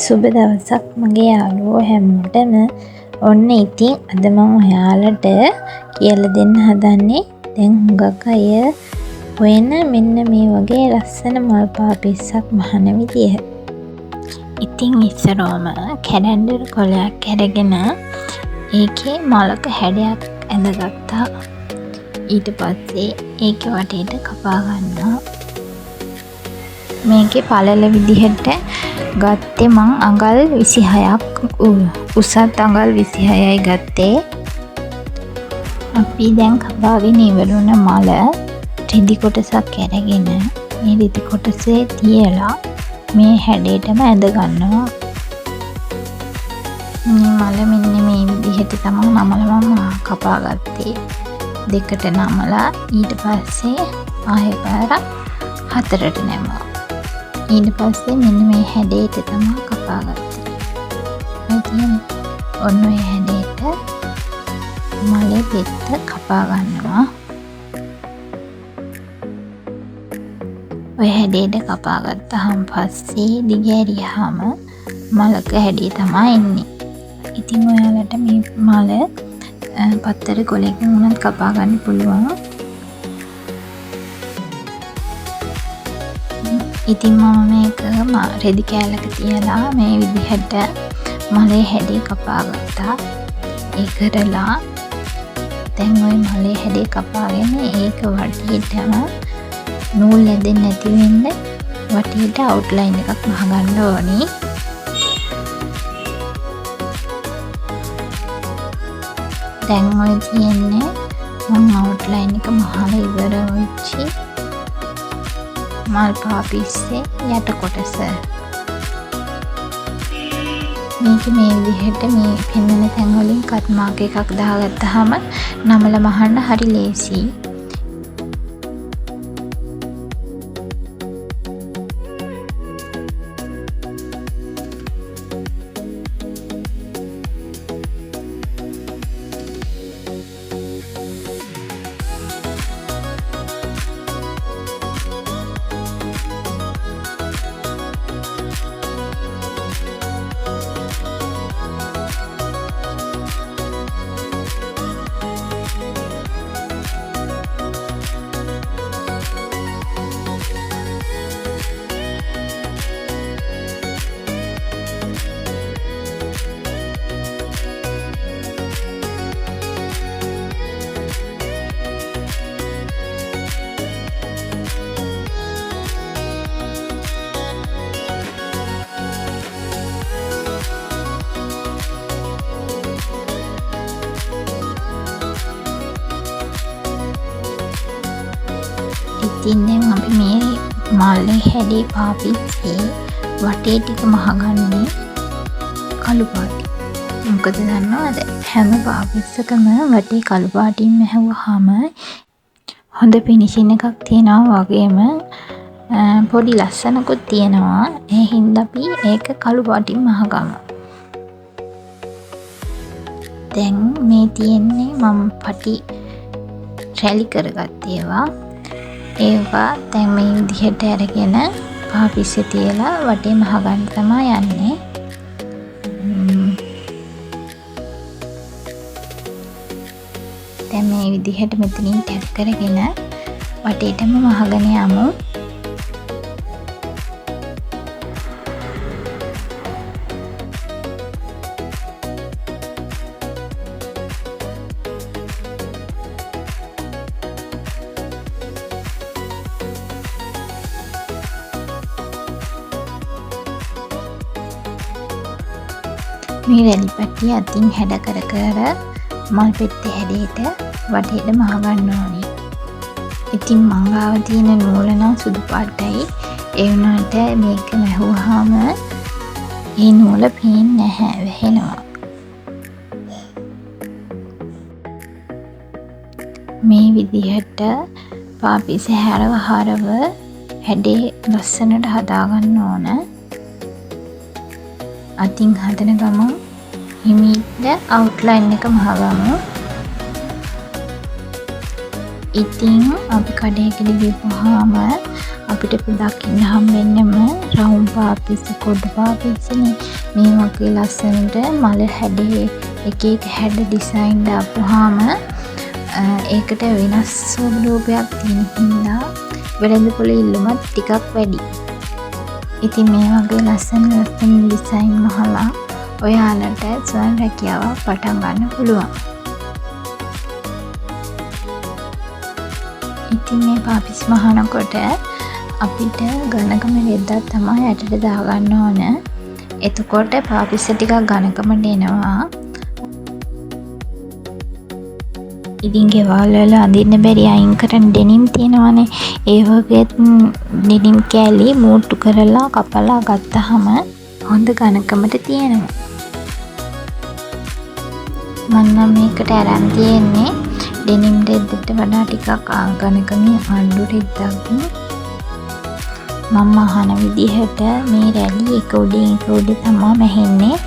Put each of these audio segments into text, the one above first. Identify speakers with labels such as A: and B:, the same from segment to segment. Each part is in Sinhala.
A: සුබ දවසක් මගේ යාළුවෝ හැමෝටම. ඔන්න ඉතින් අද මම ඔයාලට කියලා දෙන්න හදන්නේ දැන් හුඟක් අය හොයන මෙන්න මේ වගේ ලස්සන මල් පා පිස්සක් මහන විදිය. ඉතින් ඉස්සරෝම කැඩැන්ඩර් කොලයක් අරගෙන ඒකේ මලක හැඩයක් ඇඳගත්තා. ඊට පස්සේ ඒක වටේට කපා ගන්නවා. මේකේ පළල විදිහට ගත්තේ මං අඟල් 26ක් උසත් අඟල් 26යි ගත්තේ. අපි දැන් කපාගෙන ඉවරුණ මල රිදි කොටසක් අරගෙන මේ රිදි කොටසේ තියලා මේ හැඩයටම ඇඳ ගන්නවා. මේ මල මෙන්න මේ විදිහට තමයි නමලම කපා ගත්තේ. දෙකට නමලා ඊට පස්සේ ආයෙ පාරක් හතරට නැමුවා. ඊට පස්සේ මෙන්න මේ හැඩයට තමයි කපා ගත්තේ. ඉතින් ඔන්න ඔය හැඩයට මලේ පෙත්ත කපා ගන්නවා. ඔය හැඩයට කපා ගත්තාම පස්සේ දිගෑරියාම මලක හැඩය තමයි එන්නේ. ඉතින් ඔයාලට මේ මල පත්තර කොලයකින් උනත් කපා ගන්න පුළුවන්. ඉතින් මම මේක රෙදි කෑල්ලක තියලා මේ විදිහට මලේ හැඩය කපා ගත්තා. ඒ කරලා දැන් ওই මලේ හැඩය කපාගෙන ඒක වටේටම නූල් ඇදෙන්නේ නැති වෙන්න වටේට අවුට්ලයින් එකක් මහගන්න ඕනේ. දැන් ඔය තියෙන්නේ මම අවුට්ලයින් එක මහලා ඉවර වෙච්චි මල් පා පිස්සේ යට කොටස. මේක මේ විදිහට මේ පෙන්වන තැන් වලින් කට් මාක් එකක් දාගත්තාම නමල මහන්න හරි ලේසියි. ඉතින් දැන් අපි මේ මල්ලේ හැඩේ පා පිස්සේ වටේ ටික මහගන්නේ කළු පාටි. මොකද දන්නවද හැම පා පිස්සකම වටේ කළු පාටින් මැහුවාම හොඳ ෆිනිෂින් එකක් තියෙනවා වගේම පොඩි ලස්සනකුත් තියෙනවා. ඒ හින්දා අපි ඒක කළු පාටින් මහගමු. දැන් මේ තියෙන්නේ මම පටි රැලි කරගත්ත ඒවා දැන් මේ විදිහට අරගෙන පා පිස්සේ තියලා වටේ මහගන්න තමයි යන්නේ. දැන් මේ විදිහට මෙතනින් ටැප් කරගෙන වටේටම මහගෙන යමු. මේ රැලි පට්ටිය අතින් හැඩ කර කර මල් පෙත්තේ හැඩයට වටේට මහගන්න ඕනේ. ඉතින් මං ගාව තියෙන නූල නම් සුදු පාටයි. ඒ වුණාට මේක මැහුවාම මේ නූල පේන්නේ නැහැ, වැහෙනවා. මේ විදිහට පා පිස්සේ හැරව හැඩේ ලස්සනට හදාගන්න ඕන. අතින් හදන ගමන් හිමීට අවුට්ලයින් එක මහගමු. ඉතින් අපි කඩේකට ගිහුවාම අපිට දකින්න හම්බෙන්නම රවුම් පාපිස්ස කොඩු පාපිස්සනේ. මේ වගේ ලස්සනට මල හැඩේ එක එක හැඩ ඩිසයින් දාපුවාම ඒකට වෙනස් ස්වරූපයක් තියෙන හින්දා වෙළඳපොළ ඉල්ලුමත් ටිකක් වැඩි. ඉතින් මේ වගේ ලස්සන ඩිසයින් මහලා ඔයාලට ස්වයං රැකියාව පටන් ගන්න පුළුවන්. ඉතින් මේ පාපිස් මහනකොට අපිට ඝනකම රෙද්දක් තමයි යටට දාගන්න ඕන. එතකොට පාපිස්ස ටිකක් ඝනකමට එනවා. ඉතින් ගෙවල් වල අඳින්න බැරි අයින් කරන ඩෙනිම් තියෙනවානේ. ඒ වගේ ඩෙනිම් කෑලි මූට්ටු කරලා කපලා ගත්තාම හොඳ ඝනකමට තියෙනවා. මම නම් මේකට අරන් තියෙන්නේ ඩෙනිම් රෙද්දට වඩා ටිකක් ඝනකමින් අඩු රෙද්දක්. මම අහන විදිහට මේ රැලි එක උඩින් තමයි මැහෙන්නේ.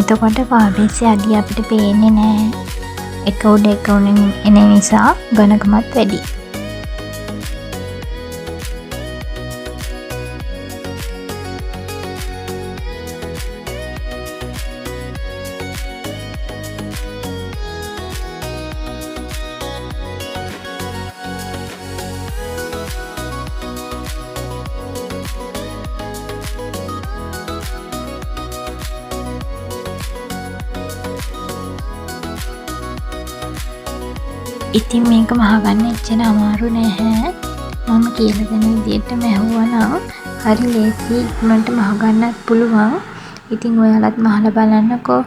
A: එතකොට පාපිස්සේ අඩිය අපිට පේන්නේ නැහැ. එක උඩ එන නිසා ඝනකමත් වැඩි. ඉතින් මේක මහගන්න එච්චර අමාරු නැහැ. මම කියලා දෙන විදිහට මැහුවා නම් හරි ලේසි ඉක්මනට මහගන්නත් පුළුවන්. ඉතින් ඔයාලත් මහලා බලන්නකෝ.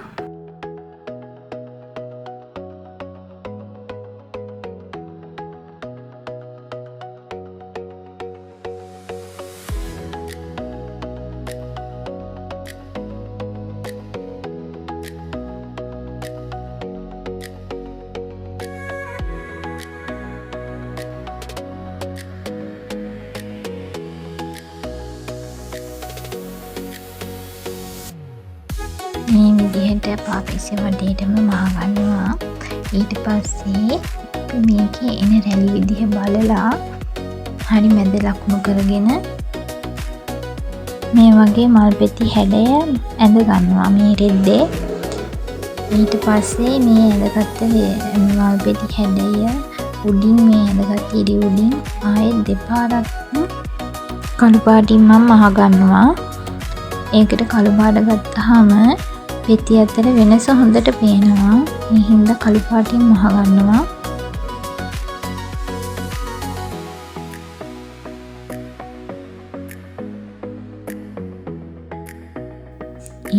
A: මේ විදිහට පාපිස්සේ වටේටම මහගන්නවා. ඊට පස්සේ මේකේ එන රැලි විදිහ බලලා හරි මැද ලකුණු කරගෙන මේ වගේ මල් පෙති හැඩය ඇඳ ගන්නවා මේ රෙද්දේ. ඊට පස්සේ මේ ඇඳගත්ත මල් පෙති හැඩය උඩින් මේ ඇඳගත්ත ඉරි උඩින් ආයෙත් දෙපාරක් කළු පාටින් මම මහගන්නවා. ඒකට කළු පාට ගත්තාම පෙති අතර වෙනස හොඳට පේනවා. මේ හින්දා කළු පාටින් මහගන්නවා.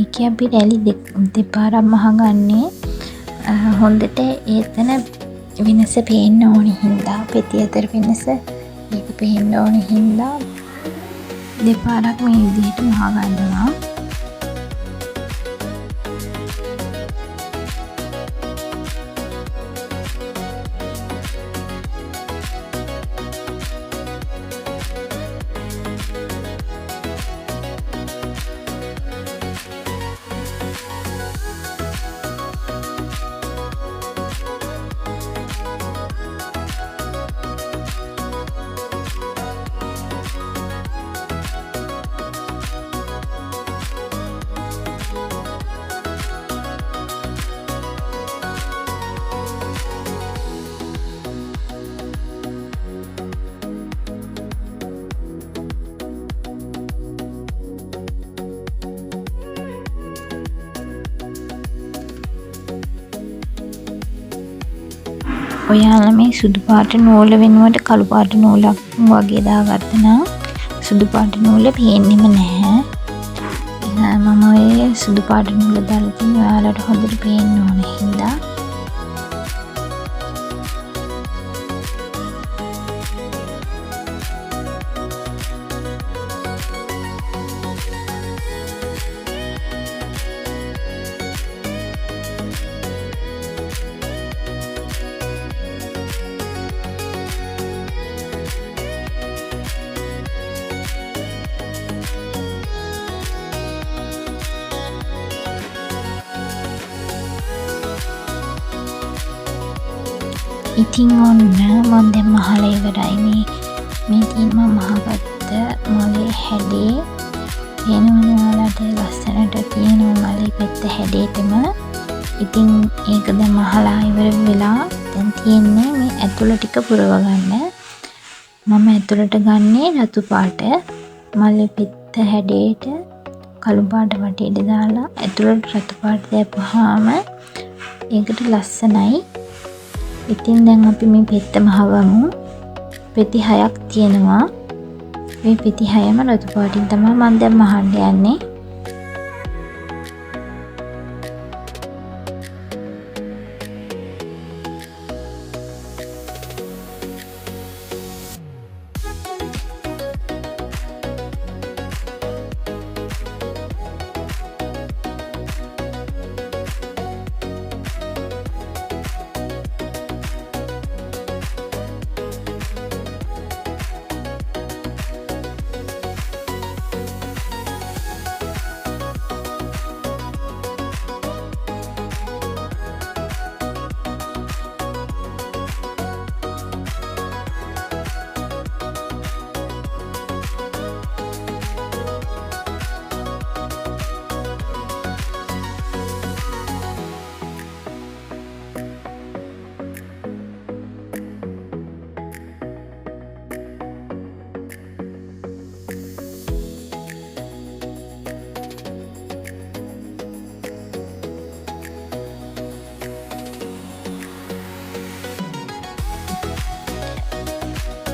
A: ඒක අපි රැලි දෙපාරක් මහගන්නේ හොඳට ඒතන වෙනස පේන්න ඕන හින්දා, පෙති අතර වෙනස ඒක පේන්න ඕන හින්දා දෙපාරක් මේ විදිහට මහගන්නවා. ඔයාලා මේ සුදු පාට නූල වෙනුවට කළු පාට නූලක් වගේ දාගත්තා නම් සුදු පාට නූල පේන්නෙම නැහැ. මම ඔය සුදු පාට නූල දාලා තියෙන ඔයාලට හොඳට පේන්න ඕන හින්දා. ඉතින් ඔන්න මම දැන් මහලා ඉවරයි. මේ තියෙන මම මහගත්ත මලේ හැඩේ පේනවනේ ඔයාලට ලස්සනට තියෙනවා මලේ පෙත්ත හැඩේටම. ඉතින් ඒක දැන් මහලා ඉවර වෙලා දැන් තියෙන්නේ මේ ඇතුළ ටික පුරව ගන්න. මම ඇතුළට ගන්නේ රතු පාට මලේ පෙත්ත හැඩේට කළු පාට වටේට දාලා ඇතුළට රතු පාට දැම්පුවාම ඒකට ලස්සනයි. ඉතින් දැන් අපි මේ පෙත්ත මහවමු. පෙති 6ක් තියෙනවා. මේ පෙති 6ම රතු පාටින් තමයි මම දැන් මහන්න යන්නේ.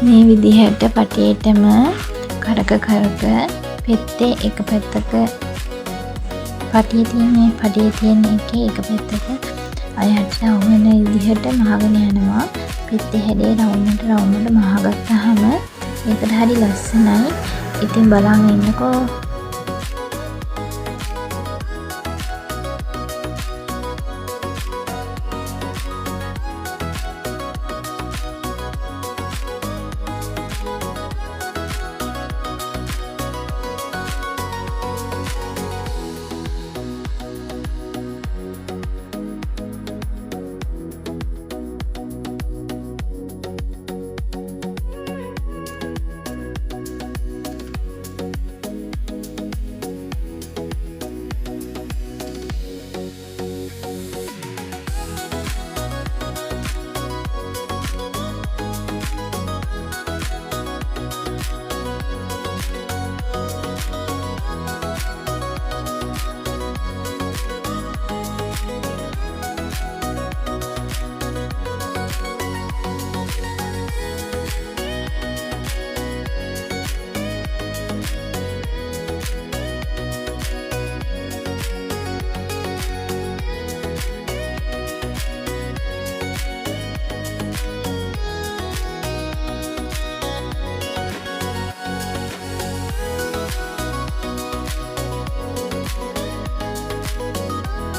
A: මේ විදිහට පටියේටම කරක පෙත්තේ එක පැත්තක පටියේ තියෙන එකේ එක පැත්තක අයහට අවුන විදිහට මහගෙන යනවා. පෙත්තේ හැඩේ රවුමට මහගත්තාම ඒකට හරි ලස්සනයි. ඉතින් බලන් ඉන්නකෝ.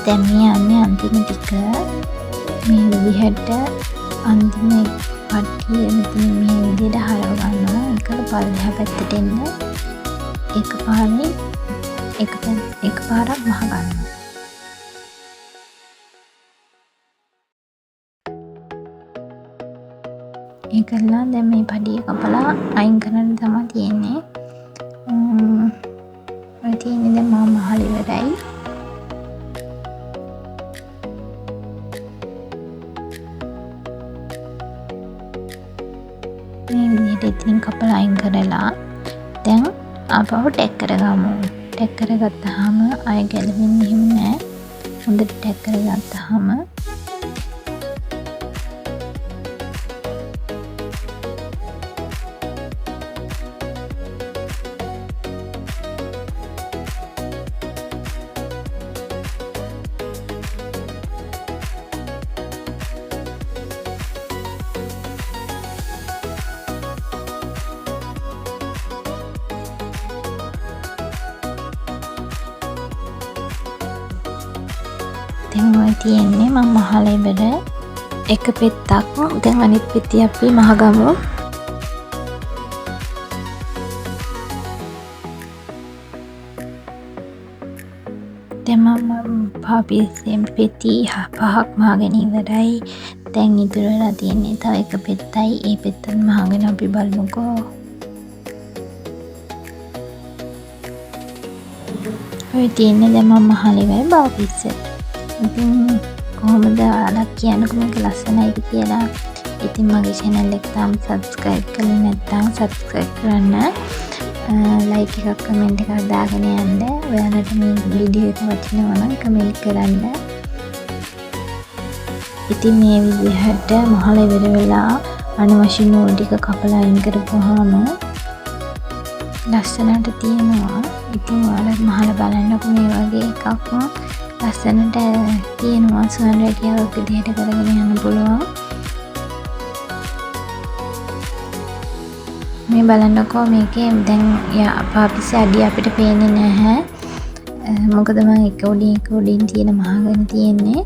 A: දැන් මේ යන්නේ අන්තිම ටික. මේ විදිහට අන්තිම පට්ටිය මෙතන මේ විදිහට හරව ගන්නවා. ඒක පල්ලෙහා පැත්තට එන්න එකපාරක් මහ ගන්නවා. ඒකලා දැන් මේ පඩිය කපලා අයින් කරන්න තමයි තියෙන්නේ. ඔය තියෙන්නේ දැන් මම මහල ඉවරයි. මේ විදිහට ඉතින් කපලා අයින් කරලා දැන් ආපහු ටැග් කරගමු. ටැග් කරගත්තාම ආයෙ ගැලවෙන්නේ එහෙම නෑ. හොඳට ටැග් කරගත්තාම දැන් ඔය තියෙන්නේ මම මහලා ඉවර එක පෙත්තක්. දැන් අනිත් පෙත්තිය අපි මහගමු. දැන් මම පාපියෙන් පෙති 5ක් මහගෙන ඉවරයි. දැන් ඉතුරු වෙලා තියෙන්නේ තව එක පෙත්තයි. ඒ පෙත්තත් මහගෙන අපි බලමුකෝ. ඔය තියෙන්නේ දැන් මම මහලෙවයි බාපිස්ස. ඉතින් කොහොමද ඔයාලා කියන්නකෝ මේක ලස්සනයිද කියලා. ඉතින් මගේ channel එක තාම subscribe කරලා නැත්නම් subscribe කරන්න. like එකක් comment එකක් දාගෙන යන්න. ඔයාලට මේ වීඩියෝ එක වටිනවා නම් comment කරන්න. ඉතින් මේ විදිහට මහල ඉවර වෙලා අනවශ්‍ය නූල් ටික කපලා අයින් කරපුවාම ලස්සනට තියෙනවා. ඉතින් ඔයාලා මහල බලන්නකෝ මේ වගේ එකක් ලස්සනට තියෙනවා. සුවඳ රැකියාවක් විදිහට කරගෙන යන්න පුළුවන්. මේ බලන්නකෝ මේකේ දැන් පාපිස්ස අඩිය අපිට පේන්නේ නැහැ. මොකද මම එක උඩින් තියෙන මහගෙන තියෙන්නේ.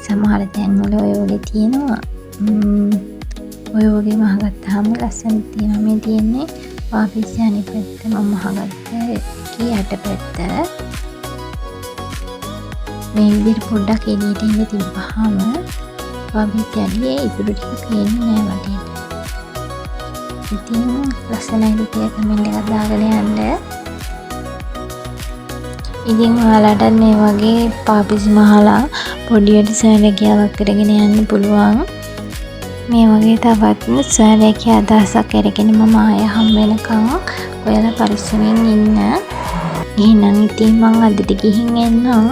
A: සමහර තැන්වල ඔය වගේ තියෙනවා. ඔය වගේ මහගත්තාම ලස්සන තියෙනවා. මේ තියෙන්නේ පාපිස්ස අනිත් පැත්ත මම මහගත්ත යට පැත්ත. මේ විදිහට පොඩ්ඩක් එළියට එන්න තිබ්බහම පාපිස්ස අඩියේ ඉතුරු ටික පේන්නේ නැහැ වටේට. ඉතින් ලස්සනයි කියලා කමෙන්ට් එකක් දාගෙන යන්න. ඉතින් ඔයාලට මේ වගේ පාපිසි මහලා පොඩියට සෑරකියාවක් කරගෙන යන්න පුළුවන්. මේ වගේ තවත් සෑරකියා අදහසක් අරගෙන මම ආයෙ හම් වෙනකම් ඔයාලා පරිස්සමෙන් ඉන්න. එහෙනම් ඉතින් මම අදට ගිහින් එන්නම්.